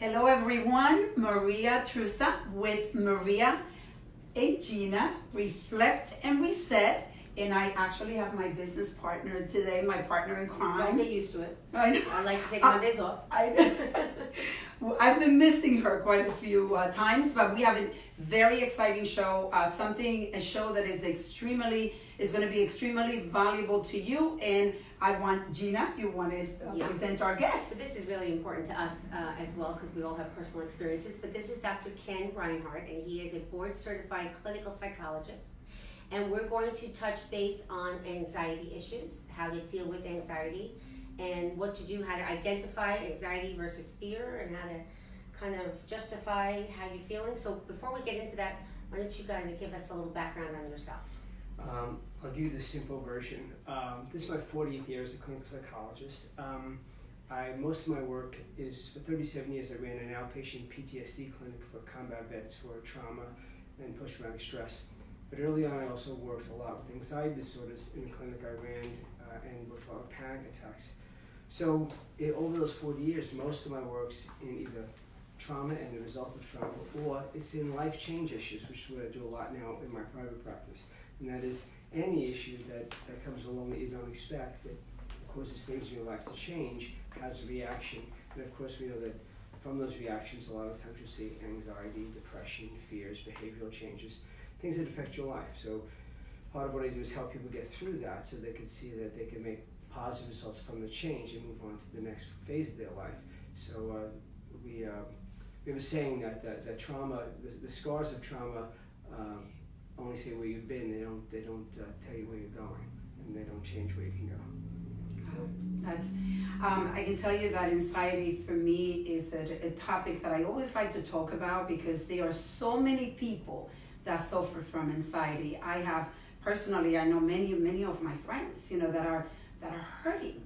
Hello everyone, Maria Trusa with Maria and Gina, Reflect and Reset. And I actually have my business partner today, my partner in crime. Don't get used to it. I know. I like to take Mondays off. I've been missing her quite a few times, but we have a very exciting show, a show that is going to be extremely valuable to you. And I want, Gina, you want to present our guest. So this is really important to us as well because we all have personal experiences. But this is Dr. Ken Reinhard, and he is a board-certified clinical psychologist. And we're going to touch base on anxiety issues, how to deal with anxiety, and what to do, how to identify anxiety versus fear, and how to kind of justify how you're feeling. So before we get into that, why don't you guys give us a little background on yourself? I'll give you the simple version. This is my 40th year as a clinical psychologist. Most of my work is, for 37 years, I ran an outpatient PTSD clinic for combat vets for trauma and post-traumatic stress. But early on, I also worked a lot with anxiety disorders in the clinic I ran and worked a lot with panic attacks. So over those 40 years, most of my work's in either trauma and the result of trauma, or it's in life change issues, which is what I do a lot now in my private practice. And that is any issue that comes along that you don't expect, that causes things in your life to change, has a reaction. And of course, we know that from those reactions, a lot of times you'll see anxiety, depression, fears, behavioral changes, things that affect your life. So part of what I do is help people get through that so they can see that they can make positive results from the change and move on to the next phase of their life. So we have a saying that trauma, the scars of trauma only say where you've been. They don't tell you where you're going, and they don't change where you can go. I can tell you that anxiety for me is a topic that I always like to talk about because there are so many people that suffer from anxiety. I know many of my friends, that are hurting,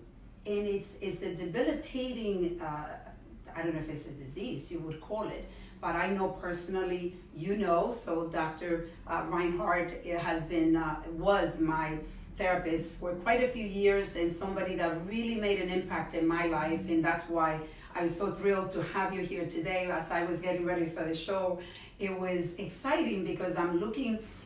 and it's a debilitating. I don't know if it's a disease you would call it, but I know personally, so Dr. Reinhard was my therapist for quite a few years and somebody that really made an impact in my life, and that's why I was so thrilled to have you here today. As I was getting ready for the show, it was exciting because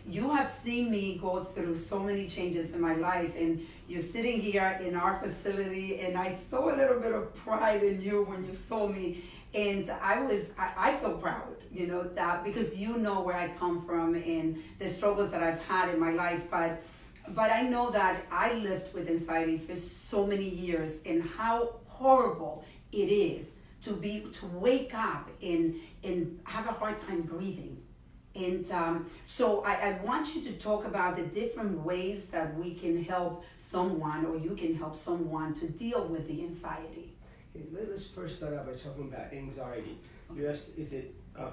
you have seen me go through so many changes in my life, and you're sitting here in our facility, and I saw a little bit of pride in you when you saw me, and I feel proud, that because you know where I come from and the struggles that I've had in my life, but I know that I lived with anxiety for so many years, and how horrible it is to wake up and have a hard time breathing. And so I want you to talk about the different ways that we can help someone, or you can help someone to deal with the anxiety. Okay, let's first start out by talking about anxiety. You asked, is it a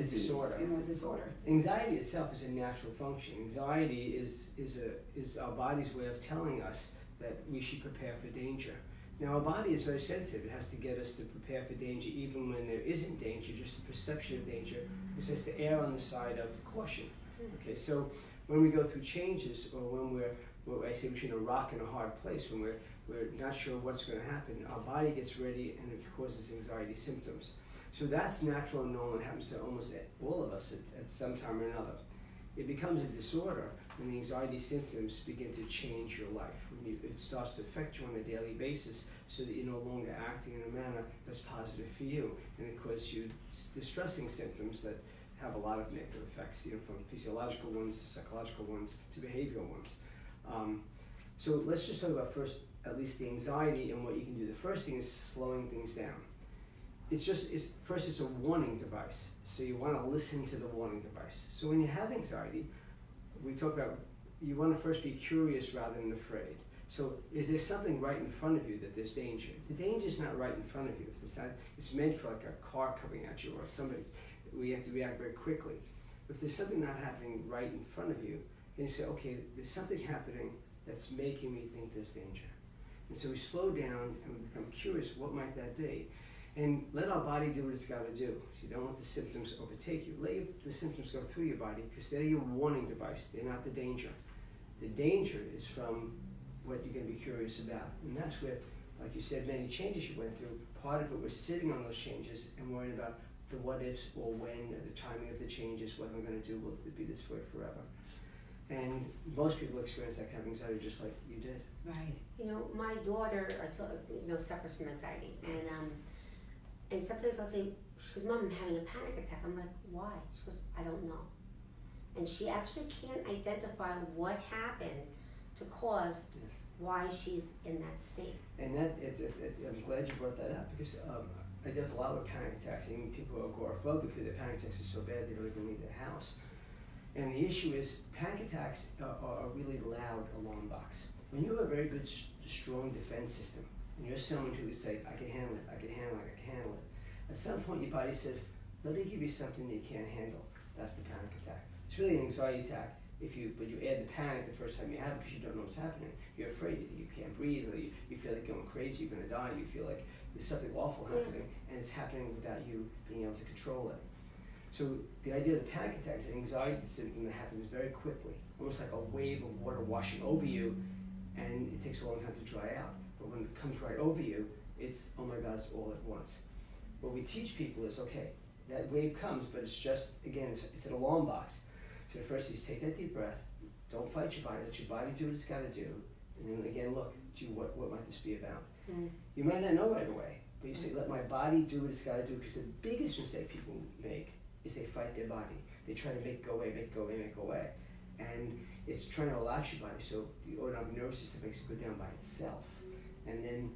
disorder? Disorder. Anxiety itself is a natural function. Anxiety is our body's way of telling us that we should prepare for danger. Now, our body is very sensitive. It has to get us to prepare for danger even when there isn't danger, just the perception of danger. It has to err on the side of caution. Okay, so when we go through changes, or when I say between a rock and a hard place, when we're not sure what's going to happen, our body gets ready and it causes anxiety symptoms. So that's natural and normal. It happens to almost all of us at some time or another. It becomes a disorder when the anxiety symptoms begin to change your life. It starts to affect you on a daily basis so that you're no longer acting in a manner that's positive for you. And it causes you distressing symptoms that have a lot of negative effects, from physiological ones to psychological ones to behavioral ones. So let's just talk about first, at least the anxiety and what you can do. The first thing is slowing things down. It's a warning device. So you want to listen to the warning device. So when you have anxiety, we talk about you want to first be curious rather than afraid. So is there something right in front of you that there's danger? If the danger is not right in front of you, if it's meant for like a car coming at you or somebody, we have to react very quickly. If there's something not happening right in front of you, then you say, okay, there's something happening that's making me think there's danger. And so we slow down and we become curious, what might that be? And let our body do what it's got to do. So you don't let the symptoms overtake you. Let the symptoms go through your body because they're your warning device. They're not the danger. The danger is from what you're going to be curious about. And that's where like you said, many changes you went through. Part of it was sitting on those changes and worrying about the what ifs or when, or the timing of the changes, what am I going to do, will it be this way forever? And most people experience that kind of anxiety just like you did. Right. You know, my daughter, suffers from anxiety, and sometimes I'll say, she goes, Mom, I'm having a panic attack. I'm like, why? She goes, I don't know. And she actually can't identify what happened to cause why she's in that state. And I'm glad you brought that up, because I deal a lot with panic attacks. Even people who are agoraphobic because their panic attacks are so bad they don't even leave their house. And the issue is, panic attacks are a really loud alarm box. When you have a very good, strong defense system, and you're someone who would say, I can handle it, I can handle it, I can handle it, at some point your body says, let me give you something that you can't handle. That's the panic attack. It's really an anxiety attack, but you add the panic the first time you have it because you don't know what's happening. You're afraid, you think you can't breathe, or you feel like going crazy, you're going to die, you feel like there's something awful happening, and it's happening without you being able to control it. So the idea of the panic attack is an anxiety symptom that happens very quickly, almost like a wave of water washing over you, and it takes a long time to dry out. But when it comes right over you, it's, oh my God, it's all at once. What we teach people is, okay, that wave comes, but it's just, again, it's an alarm box. So the first is take that deep breath, don't fight your body, let your body do what it's got to do, and then again look, gee, what might this be about? You might not know right away, but you say, let my body do what it's got to do, because the biggest mistake people make is they fight their body. They try to make it go away, make it go away, make it go away. And it's trying to relax your body, so the autonomic nervous system makes it go down by itself. And then,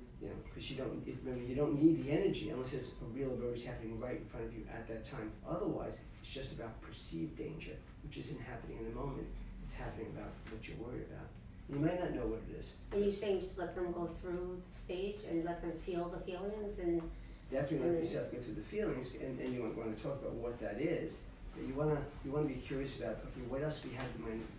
because remember, you don't need the energy unless there's a real emergency happening right in front of you at that time. Otherwise, it's just about perceived danger, which isn't happening in the moment. It's happening about what you're worried about. You might not know what it is. And you're saying just let them go through the stage and let them feel the feelings and... Definitely let yourself go through the feelings, and you want to talk about what that is. But you want to be curious about, okay, what else we have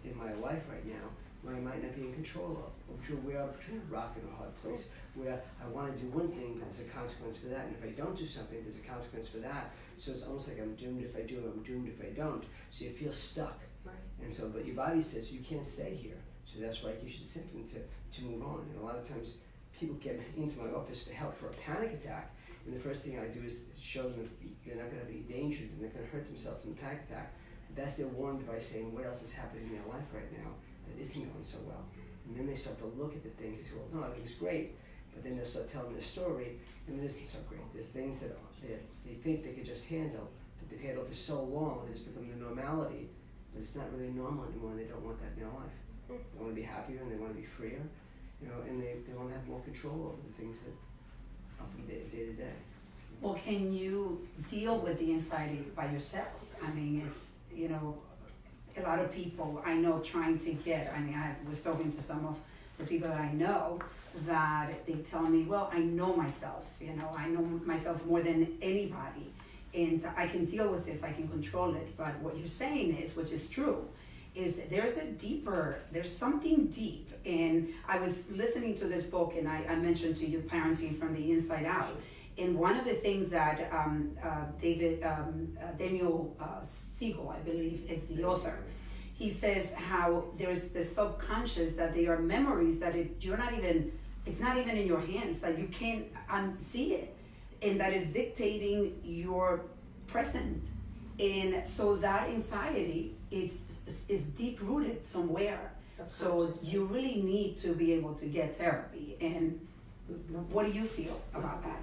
in my life right now where I might not be in control of, or where I'm between a rock and a hard place, where I want to do one thing, but there's a consequence for that, and if I don't do something, there's a consequence for that. So it's almost like I'm doomed if I do, I'm doomed if I don't. So you feel stuck. Right. And so, but your body says you can't stay here. So that's why it gives you the symptom to move on. And a lot of times people get into my office for help for a panic attack, and the first thing I do is show them that they're not going to have any danger, they're not going to hurt themselves in the panic attack. But that's their warned by saying what else is happening in their life right now that isn't going so well. And then they start to look at the things, they say, well, no, everything's great. But then they'll start telling their story, and it isn't so great. There's things that they think they could just handle, that they've handled for so long that it's become the normality, but it's not really normal anymore, and they don't want that in their life. They want to be happier, and they want to be freer, and they want to have more control over the things that from day to day. Well, can you deal with the anxiety by yourself? I mean, it's, a lot of people I know trying to I was talking to some of the people that I know that they tell me, well, I know myself, I know myself more than anybody, and I can deal with this, I can control it. But what you're saying is, which is true, is there's something deep. And I was listening to this book, and I mentioned to you Parenting from the Inside Out. And one of the things that Daniel Siegel, I believe, is the author, he says how there's the subconscious, that they are memories that it's not even in your hands, that you can't unsee it, and that is dictating your present. And so that anxiety, it's deep rooted somewhere. So you really need to be able to get therapy. And what do you feel about that?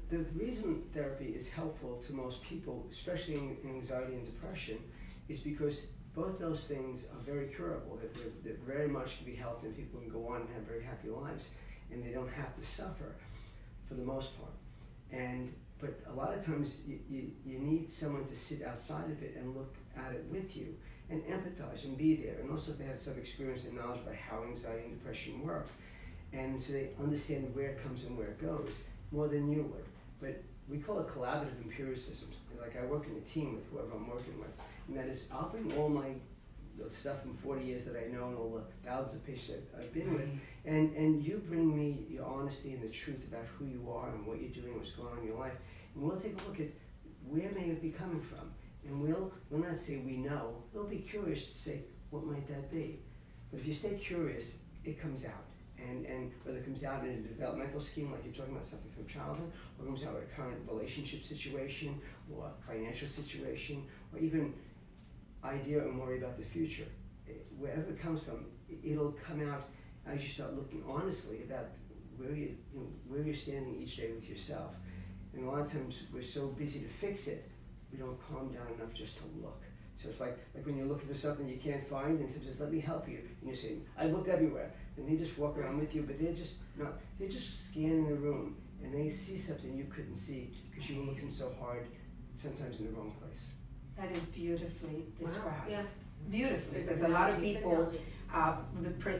The reason therapy is helpful to most people, especially in anxiety and depression, is because both those things are very curable. That very much can be helped, and people can go on and have very happy lives, and they don't have to suffer for the most part. But a lot of times you need someone to sit outside of it and look at it with you and empathize and be there. And also if they have some experience and knowledge about how anxiety and depression work. And so they understand where it comes and where it goes more than you would. But we call it collaborative empiricism. Like I work in a team with whoever I'm working with. And that is, I'll bring all my stuff from 40 years that I know and all the thousands of patients I've been with. And you bring me your honesty and the truth about who you are and what you're doing, what's going on in your life. And we'll take a look at where may it be coming from. And we'll not say we know, we'll be curious to say, what might that be? But if you stay curious, it comes out. And whether it comes out in a developmental scheme, like you're talking about something from childhood, or it comes out with a current relationship situation, or financial situation, or even idea and worry about the future. Wherever it comes from, it'll come out as you start looking honestly about where you're standing each day with yourself. And a lot of times we're so busy to fix it, we don't calm down enough just to look. So it's like when you're looking for something you can't find, and someone says, "Let me help you," and you're saying, "I've looked everywhere," and they just walk around with you, but they're just scanning the room, and they see something you couldn't see because you were looking so hard, sometimes in the wrong place. That is beautifully described. Yeah. Beautifully, because a lot of people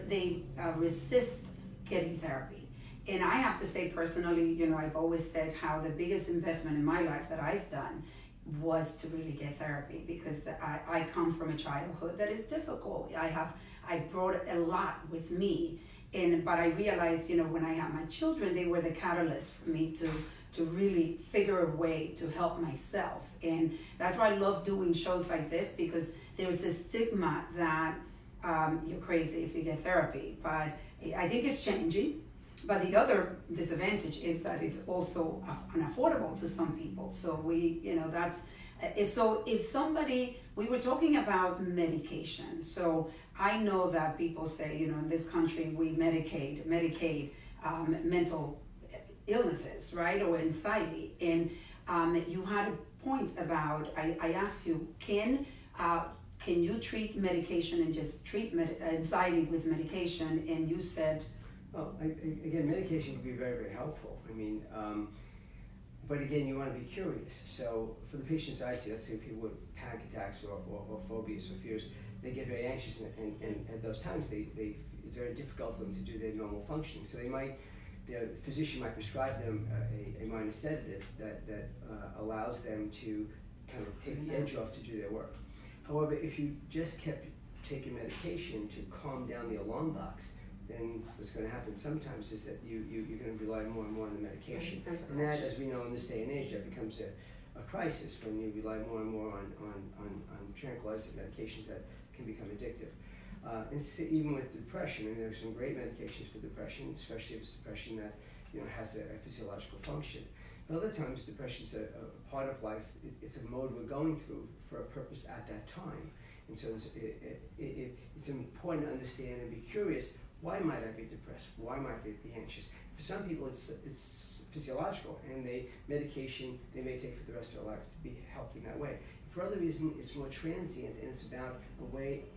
they resist getting therapy. And I have to say personally, I've always said how the biggest investment in my life that I've done was to really get therapy, because I come from a childhood that is difficult. I brought a lot with me, but I realized, when I had my children, they were the catalyst for me to really figure a way to help myself. And that's why I love doing shows like this, because there's this stigma that you're crazy if you get therapy, but I think it's changing. But the other disadvantage is that it's also unaffordable to some people. So so if somebody, we were talking about medication. So I know that people say, in this country we Medicaid mental illnesses, right, or anxiety. And you had a point about, I asked you, can you treat medication and just treat anxiety with medication? And you said, well, again, medication can be very, very helpful. But again, you want to be curious. So for the patients I see, let's say people with panic attacks or phobias or fears, they get very anxious, and at those times it's very difficult for them to do their normal functioning. So their physician might prescribe them a minor sedative that allows them to kind of take the edge off to do their work. However, if you just kept taking medication to calm down the alarm box, then what's going to happen sometimes is that you're going to rely more and more on the medication. And that, as we know in this day and age, that becomes a crisis when you rely more and more on tranquilizing medications that can become addictive. And even with depression, there's some great medications for depression, especially if it's depression that has a physiological function. But other times, depression is a part of life. It's a mode we're going through for a purpose at that time. And so it's important to understand and be curious. Why might I be depressed? Why might I be anxious? For some people, it's physiological, and medication they may take for the rest of their life to be helped in that way. For other reasons, it's more transient, and it's about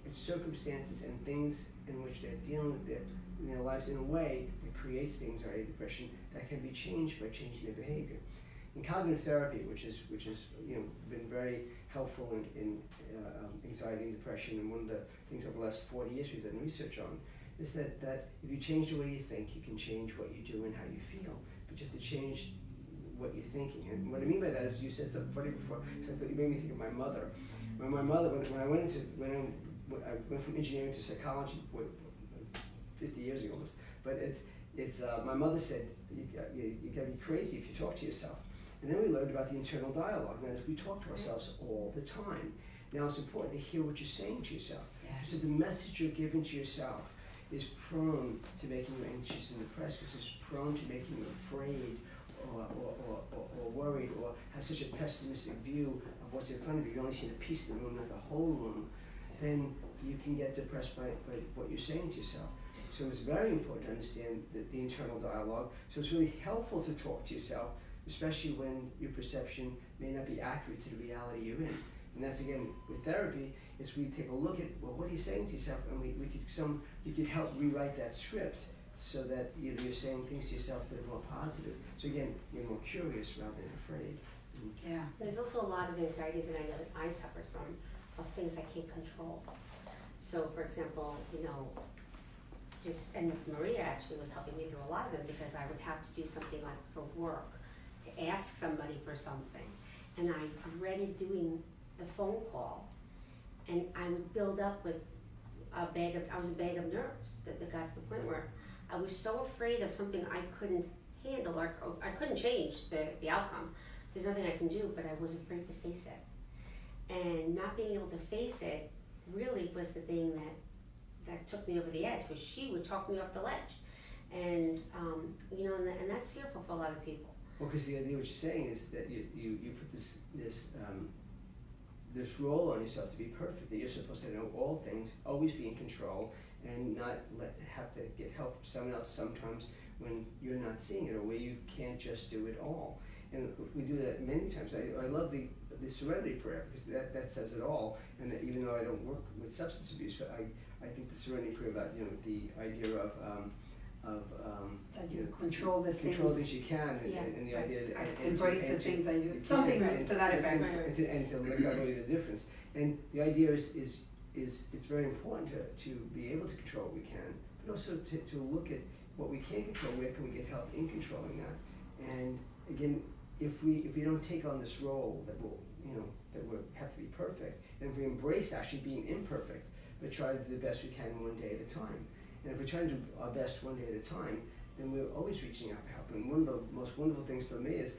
it's circumstances and things in which they're dealing with in their lives in a way that creates things, or a depression, that can be changed by changing their behavior. In cognitive therapy, which is been very helpful in anxiety and depression, and one of the things over the last 40 years we've done research on, is that if you change the way you think, you can change what you do and how you feel. But you have to change what you're thinking. And what I mean by that is, you said something funny before, so you made me think of my mother. When I went from engineering to psychology, 50 years ago almost, but it's my mother said, you gotta be crazy if you talk to yourself. And then we learned about the internal dialogue. Now, we talk to ourselves all the time. Now it's important to hear what you're saying to yourself. Yes. So the message you're giving to yourself is prone to making you anxious and depressed, because it's prone to making you afraid or worried, or has such a pessimistic view of what's in front of you. You only see the piece of the room, not the whole room. Then you can get depressed by what you're saying to yourself. So it's very important to understand the internal dialogue. So it's really helpful to talk to yourself, especially when your perception may not be accurate to the reality you're in. And that's, again, with therapy, is we take a look at, well, what are you saying to yourself? And you could help rewrite that script so that you're saying things to yourself that are more positive. So again, you're more curious rather than afraid. Yeah. There's also a lot of anxiety that I know that I suffer from, of things I can't control. So, for example, and Maria actually was helping me through a lot of them, because I would have to do something like for work, to ask somebody for something, and I dreaded doing the phone call, and I would build up with I was a bag of nerves that got to the point where I was so afraid of something I couldn't handle, or I couldn't change the outcome. There's nothing I can do, but I was afraid to face it. And not being able to face it really was the thing that took me over the edge, was she would talk me off the ledge. And and that's fearful for a lot of people. Well, because the idea what you're saying is that you put this role on yourself to be perfect, that you're supposed to know all things, always be in control, and not have to get help from someone else sometimes when you're not seeing it, or where you can't just do it all. And we do that many times. I love the serenity prayer, because that says it all. And even though I don't work with substance abuse, but I think the serenity prayer about the idea of that you control the things. Control things you can, and the idea that embrace the things that you something to that effect. And to let go of the difference. And the idea is it's very important to be able to control what we can, but also to look at what we can control. Where can we get help in controlling that? And again, if we don't take on this role that we have to be perfect, and if we embrace actually being imperfect, but try to do the best we can one day at a time. And if we try to do our best one day at a time, then we're always reaching out for help. And one of the most wonderful things for me is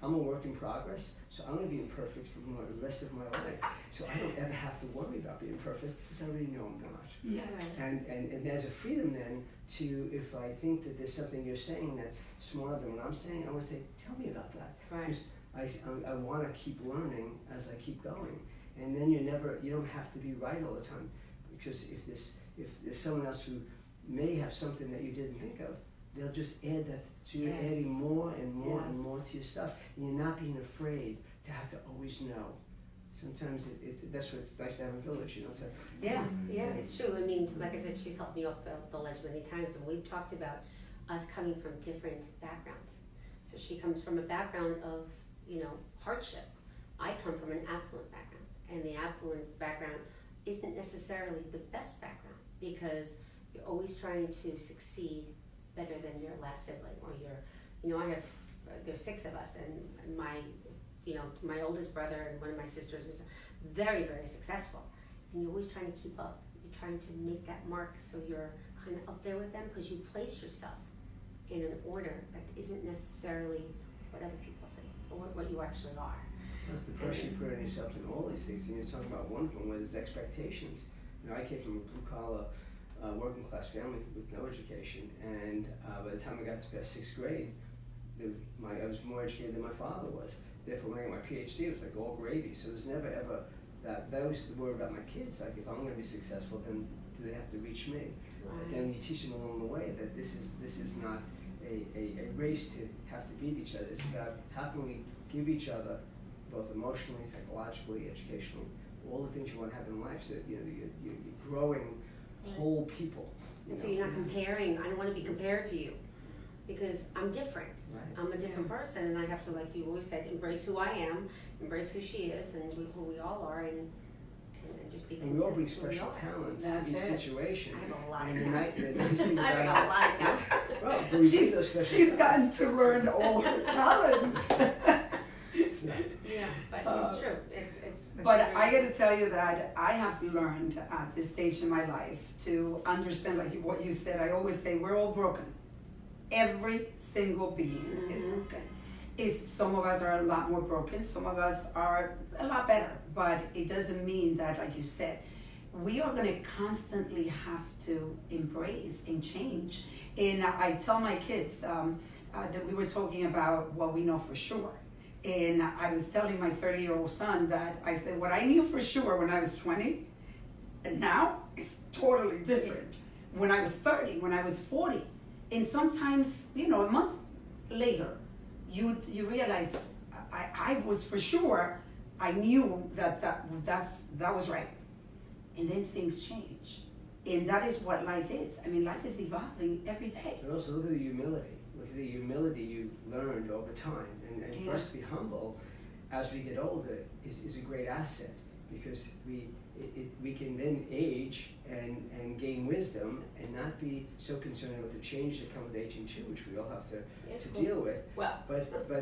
I'm a work in progress, so I'm going to be imperfect for the rest of my life. So I don't ever have to worry about being perfect, because I already know I'm not. Yes. And there's a freedom then to, if I think that there's something you're saying that's smarter than what I'm saying, I want to say, tell me about that. Right. Because I want to keep learning as I keep going. And then you don't have to be right all the time. Because if there's someone else who may have something that you didn't think of, they'll just add that. So you're adding more and more and more to your stuff, and you're not being afraid to have to always know. Sometimes that's why it's nice to have a village, It's true. I mean, like I said, she's helped me off the ledge many times, and we've talked about us coming from different backgrounds. So she comes from a background of hardship. I come from an affluent background, and the affluent background isn't necessarily the best background, because you're always trying to succeed better than your last sibling, or there's 6 of us, and my oldest brother and one of my sisters is very, very successful, and you're always trying to keep up. You're trying to make that mark, so you're kind of up there with them, because you place yourself in an order that isn't necessarily what other people say, or what you actually are. That's the pressure you put on yourself in all these things, and you're talking about one of them where there's expectations. I came from a blue-collar, working-class family with no education, and by the time I got to past 6th grade, I was more educated than my father was. Therefore, when I got my PhD, it was like all gravy. So it was never ever that I was worried about my kids. Like, if I'm going to be successful, then do they have to reach me? Right. But then you teach them along the way that this is not a race to have to beat each other. It's about how can we give each other, both emotionally, psychologically, educationally, all the things you want to have in life, so that you're growing whole people. And so you're not comparing. I don't want to be compared to you, because I'm different. Right. I'm a different person, and I have to, like you always said, embrace who I am, embrace who she is, and who we all are, and just be content. And we all bring special talents to each situation. I have a lot and of the nice thing I have a lot of talent. Well, so we bring those special She's gotten to learn all her talents. Yeah, but it's true. It's But I got to tell you that I have learned at this stage in my life to understand, like what you said. I always say we're all broken. Every single being is broken. Some of us are a lot more broken. Some of us are a lot better. But it doesn't mean that, like you said, we are going to constantly have to embrace and change. And I tell my kids that we were talking about what we know for sure. And I was telling my 30-year-old son that I said, what I knew for sure when I was 20, and now it's totally different. When I was 30, when I was 40, and sometimes, a month later, you realize I was for sure, I knew that was right. And then things change. And that is what life is. I mean, life is evolving every day. But also look at the humility. Look at the humility you learned over time. And for us to be humble as we get older is a great asset, because we can then age and gain wisdom and not be so concerned with the change that come with aging too, which we all have to deal with. Well, but the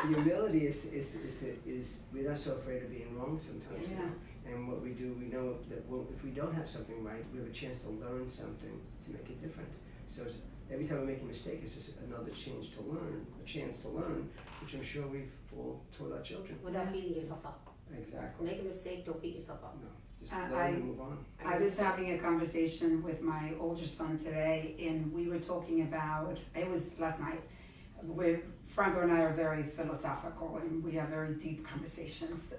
humility is we're not so afraid of being wrong sometimes. Yeah. And what we do, we know that if we don't have something right, we have a chance to learn something to make it different. So every time we make a mistake, it's just another chance to learn, which I'm sure we've all taught our children. Without beating yourself up. Exactly. Make a mistake, don't beat yourself up. No, Just let them move on. I was having a conversation with my older son today, and we were talking about, it was last night, Franco and I are very philosophical, and we have very deep conversations.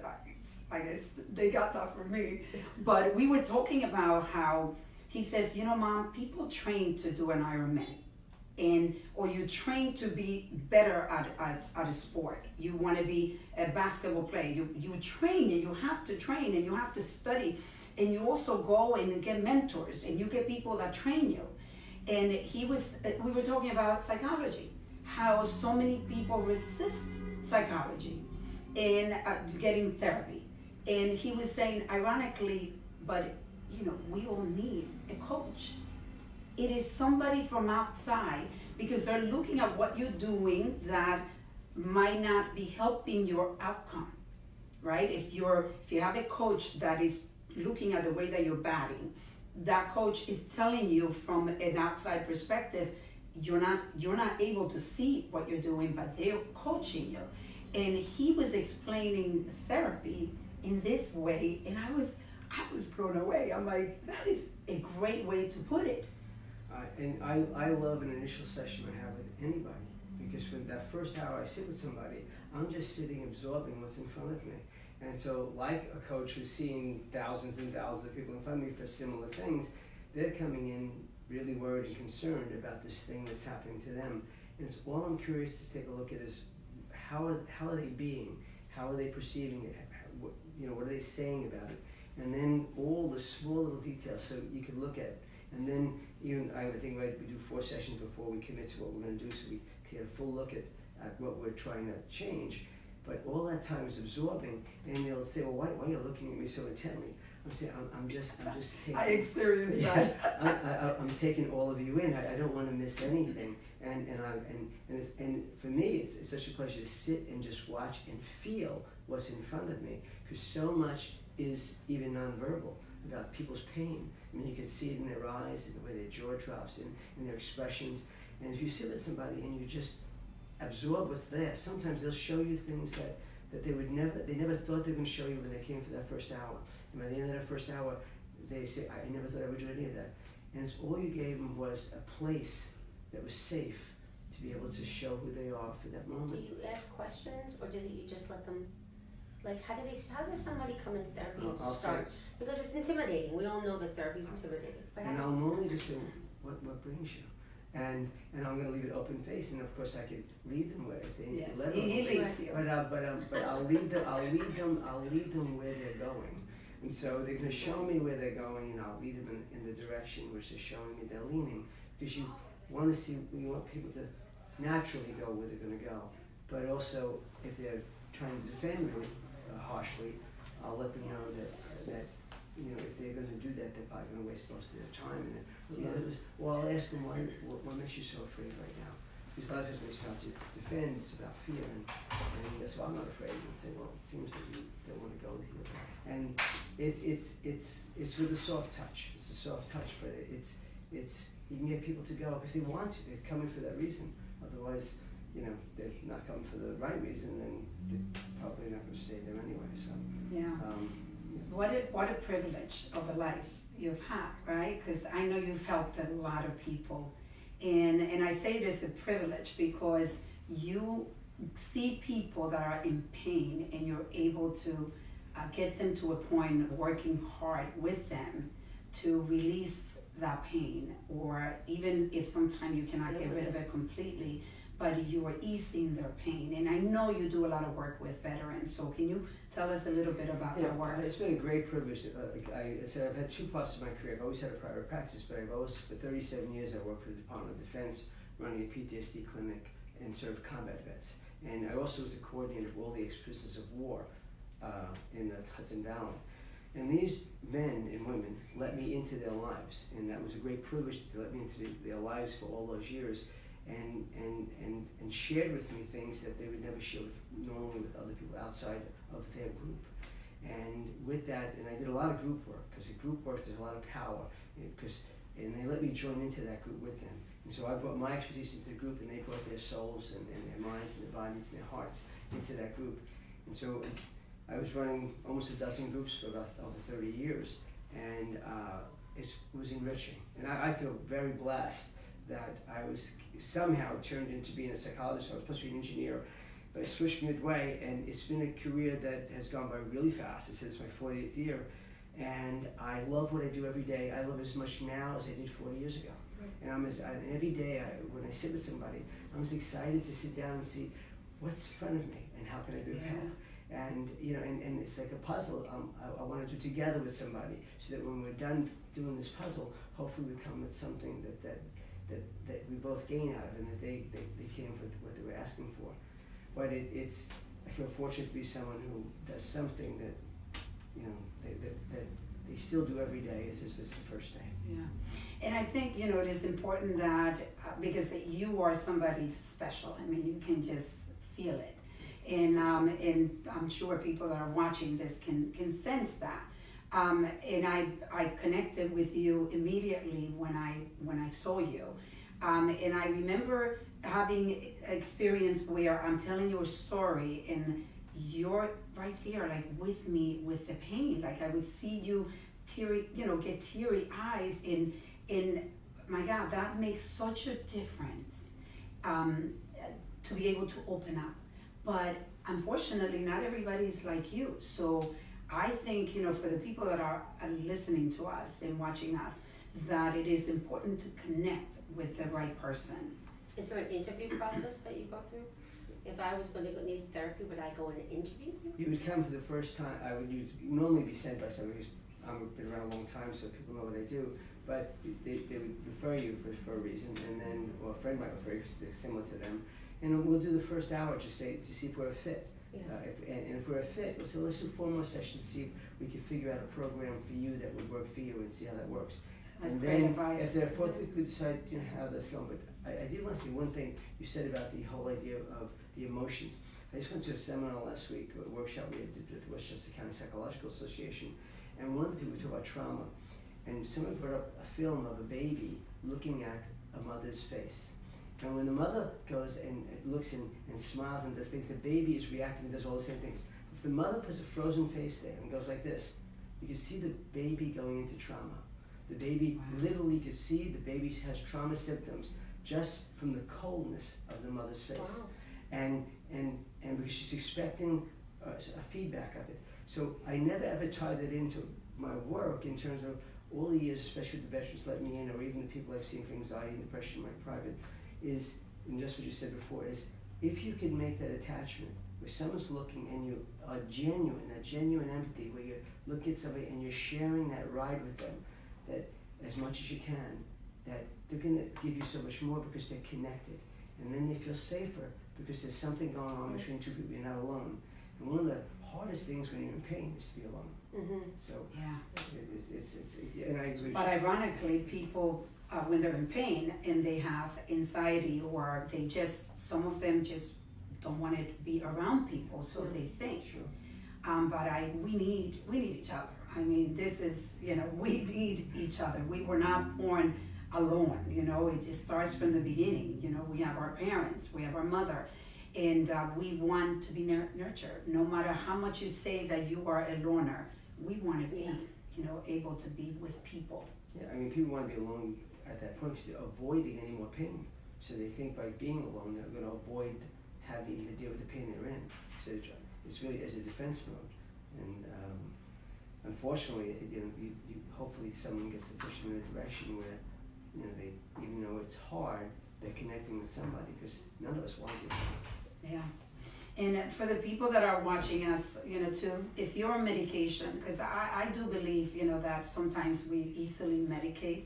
I guess they got that from me. But we were talking about how he says, Mom, people train to do an Ironman, or you train to be better at a sport. You want to be a basketball player. You train, and you have to train, and you have to study, and you also go and get mentors, and you get people that train you. And we were talking about psychology, how so many people resist psychology and getting therapy. And he was saying, ironically, but we all need a coach. It is somebody from outside, because they're looking at what you're doing that might not be helping your outcome, right? If you have a coach that is looking at the way that you're batting, that coach is telling you from an outside perspective, you're not able to see what you're doing, but they're coaching you. And he was explaining therapy in this way, and I was blown away. I'm like, that is a great way to put it. And I love an initial session I have with anybody, because when that first hour I sit with somebody, I'm just sitting absorbing what's in front of me. And so, like a coach who's seeing thousands and thousands of people in front of me for similar things, they're coming in really worried and concerned about this thing that's happening to them. And it's all I'm curious to take a look at is how are they being? How are they perceiving it? What are they saying about it? And then all the small little details, so you can look at it. And then I think we do 4 sessions before we commit to what we're going to do, so we get a full look at what we're trying to change. But all that time is absorbing, and they'll say, well, why are you looking at me so intently? I'm saying, I'm just taking. I experienced that. I'm taking all of you in. I don't want to miss anything, and for me, it's such a pleasure to sit and just watch and feel what's in front of me, because so much is even nonverbal about people's pain. I mean, you can see it in their eyes, in the way their jaw drops, in their expressions. And if you sit with somebody and you just absorb what's there, sometimes they'll show you things that they never thought they were going to show you when they came for that first hour. And by the end of that first hour, they say, I never thought I would do any of that. And it's all you gave them was a place that was safe to be able to show who they are for that moment. Do you ask questions, or do you just let them, like, how does somebody come into therapy and start? Because it's intimidating. We all know that therapy is intimidating. But I'll normally just say, what brings you? And I'm going to leave it open face, and of course I could lead them where if they need to let them. He leads you. But I'll lead them where they're going, and so they're going to show me where they're going, and I'll lead them in the direction which they're showing me they're leaning, because you want people to naturally go where they're going to go, but also if they're trying to defend me harshly, I'll let them know that if they're going to do that, they're probably going to waste most of their time in it. Well, I'll ask them what makes you so afraid right now. Because a lot of times when they start to defend, it's about fear, and that's why I'm not afraid. And say, well, it seems that you don't want to go here. And it's with a soft touch. It's a soft touch, but it's you can get people to go because they want to. They're coming for that reason. Otherwise, they're not coming for the right reason, then they're probably not going to stay there anyway. So yeah. What a privilege of a life you've had, right? Because I know you've helped a lot of people, and I say this a privilege because you see people that are in pain, and you're able to get them to a point of working hard with them to release that pain, or even if sometimes you cannot get rid of it completely, but you are easing their pain. And I know you do a lot of work with veterans, so can you tell us a little bit about your work? It's been a great privilege. I said I've had 2 parts of my career. I've always had a private practice, but for 37 years I worked for the Department of Defense, running a PTSD clinic and served combat vets. And I also was the coordinator of all the ex-prisoners of war in the Hudson Valley. And these men and women let me into their lives, and that was a great privilege to let me into their lives for all those years. And shared with me things that they would never share normally with other people outside of their group. And with that, and I did a lot of group work, because in group work there's a lot of power, and they let me join into that group with them. And so I brought my expertise into the group, and they brought their souls and their minds and their bodies and their hearts into that group. And so I was running almost a dozen groups for about over 30 years, and it was enriching. And I feel very blessed that I was somehow turned into being a psychologist. I was supposed to be an engineer, but I switched midway, and it's been a career that has gone by really fast. It's my 40th year, and I love what I do every day. I love as much now as I did 40 years ago. And every day when I sit with somebody, I'm as excited to sit down and see what's in front of me and how can I be of help. And and it's like a puzzle. I want to do together with somebody, so that when we're done doing this puzzle, hopefully we come with something that we both gain out of, and that they came for what they were asking for. But I feel fortunate to be someone who does something that that they still do every day as if it's the first day. Yeah, and I think it is important that because you are somebody special. I mean, you can just feel it, and I'm sure people that are watching this can sense that. And I connected with you immediately when I saw you, and I remember having experience where I'm telling you a story and you're right there, like with me with the pain. Like I would see you get teary eyes in my God, that makes such a difference to be able to open up. But unfortunately, not everybody is like you. So I think, for the people that are listening to us and watching us, that it is important to connect with the right person. Is there an interview process that you go through? If I was going to need therapy, would I go in an interview? You would come for the first time. I would normally be sent by somebody who's been around a long time, so people know what I do. But they would refer you for a reason, and then, or a friend might refer you because they're similar to them. And we'll do the first hour to see if we're a fit. Yeah. If we're a fit, we'll say, let's do 4 more sessions, see if we can figure out a program for you that would work for you, and see how that works. That's and great then advice. if they're fourth week, we decide how that's going. But I did want to say one thing you said about the whole idea of the emotions. I just went to a seminar last week, a workshop we did with the Westchester County Psychological Association, and one of the people talked about trauma, and someone brought up a film of a baby looking at a mother's face. And when the mother goes and looks and smiles and does things, the baby is reacting and does all the same things. If the mother puts a frozen face there and goes like this, you can see the baby going into trauma. The baby, literally, you can see the baby has trauma symptoms just from the coldness of the mother's face. Wow. And because she's expecting a feedback of it. So I never ever tied it into my work in terms of all the years, especially with the veterans let me in, or even the people I've seen for anxiety and depression in my private, is, and just what you said before, is if you can make that attachment where someone's looking and you are genuine empathy, where you look at somebody and you're sharing that ride with them, that as much as you can, that they're going to give you so much more because they're connected. And then they feel safer because there's something going on between two people. You're not alone. And one of the hardest things when you're in pain is to be alone. Mm-hmm. So Yeah. and I agree. But ironically, people, when they're in pain and they have anxiety, or some of them just don't want to be around people, so they think. Sure. But we need each other. I mean, this is, we need each other. We were not born alone, it just starts from the beginning. We have our parents, we have our mother, and we want to be nurtured. No matter how much you say that you are a loner, we want to be, able to be with people. Yeah, I mean, people want to be alone at that point because they're avoiding any more pain. So they think by being alone, they're going to avoid having to deal with the pain they're in. So it's really as a defense mode. And unfortunately, hopefully someone gets to push them in a direction where, they, even though it's hard, they're connecting with somebody, because none of us want to do that. Yeah. And for the people that are watching us, too, if you're on medication, because I do believe, that sometimes we easily medicate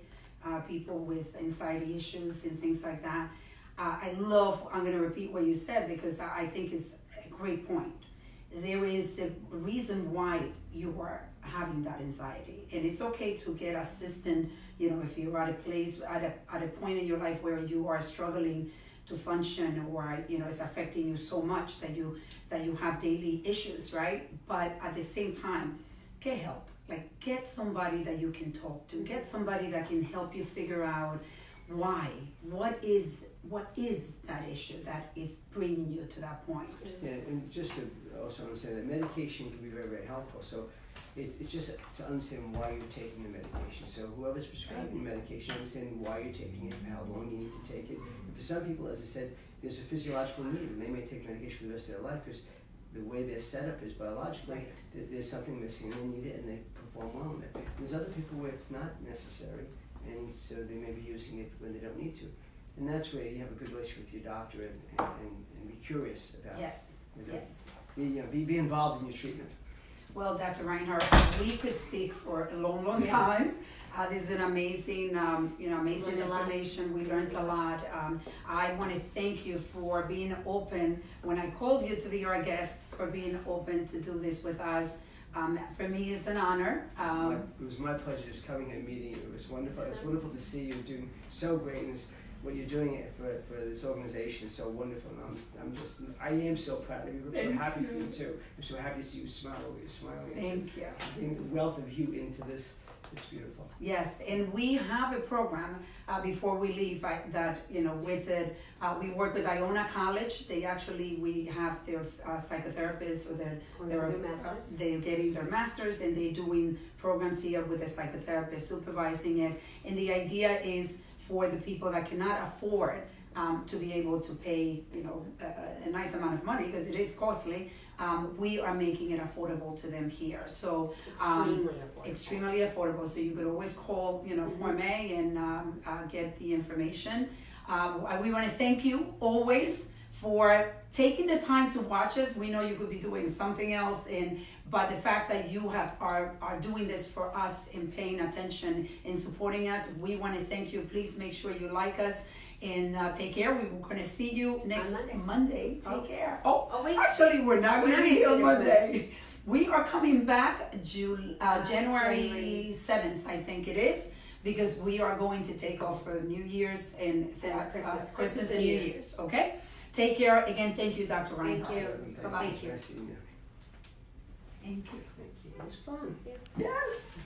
people with anxiety issues and things like that. I'm going to repeat what you said, because I think it's a great point. There is a reason why you are having that anxiety, and it's okay to get assistance. If you're at a place, at a point in your life where you are struggling to function, or it's affecting you so much that you have daily issues, right? But at the same time, get help. Like, get somebody that you can talk to. Get somebody that can help you figure out why? What is that issue that is bringing you to that point? Yeah, and just to also understand that medication can be very, very helpful. So it's just to understand why you're taking the medication. So whoever's prescribing the medication, understand why you're taking it, for how long you need to take it. And for some people, as I said, there's a physiological need, and they may take medication for the rest of their life because the way they're set up is biologically, there's something missing and they need it and they perform well in it. There's other people where it's not necessary, and so they may be using it when they don't need to. And that's where you have a good relationship with your doctor and be curious about it. Yes, yes. Be involved in your treatment. Well, Dr. Reinhard, we could speak for a long, long time. This is an amazing, amazing information. We learned a lot. I want to thank you for being open when I called you to be our guest, for being open to do this with us. For me, it's an honor. It was my pleasure just coming here and meeting you. It was wonderful. It's wonderful to see you doing so great. And what you're doing for this organization is so wonderful. And I am so proud of you. I'm so happy for you too. I'm so happy to see you smile over. You're smiling. Thank you. Bring the wealth of you into this. It's beautiful. Yes, and we have a program before we leave that, with it, we work with Iona College. We have their psychotherapists, or they're getting their masters, and they're doing programs here with a psychotherapist supervising it. And the idea is for the people that cannot afford to be able to pay, a nice amount of money, because it is costly. We are making it affordable to them here. So extremely affordable. So you could always call, Form A and get the information. We want to thank you always for taking the time to watch us. We know you could be doing something else, but the fact that you are doing this for us and paying attention and supporting us, we want to thank you. Please make sure you like us. And take care. We're going to see you next Monday. Take care. Wait. Actually, we're not going to be here on Monday. We are coming back January 7th, I think it is, because we are going to take off for New Year's and Christmas and New Year's. Okay? Take care. Again, thank you, Dr. Reinhard. Thank you. Bye-bye. Nice seeing you. Thank you. Thank you. It was fun. Yes.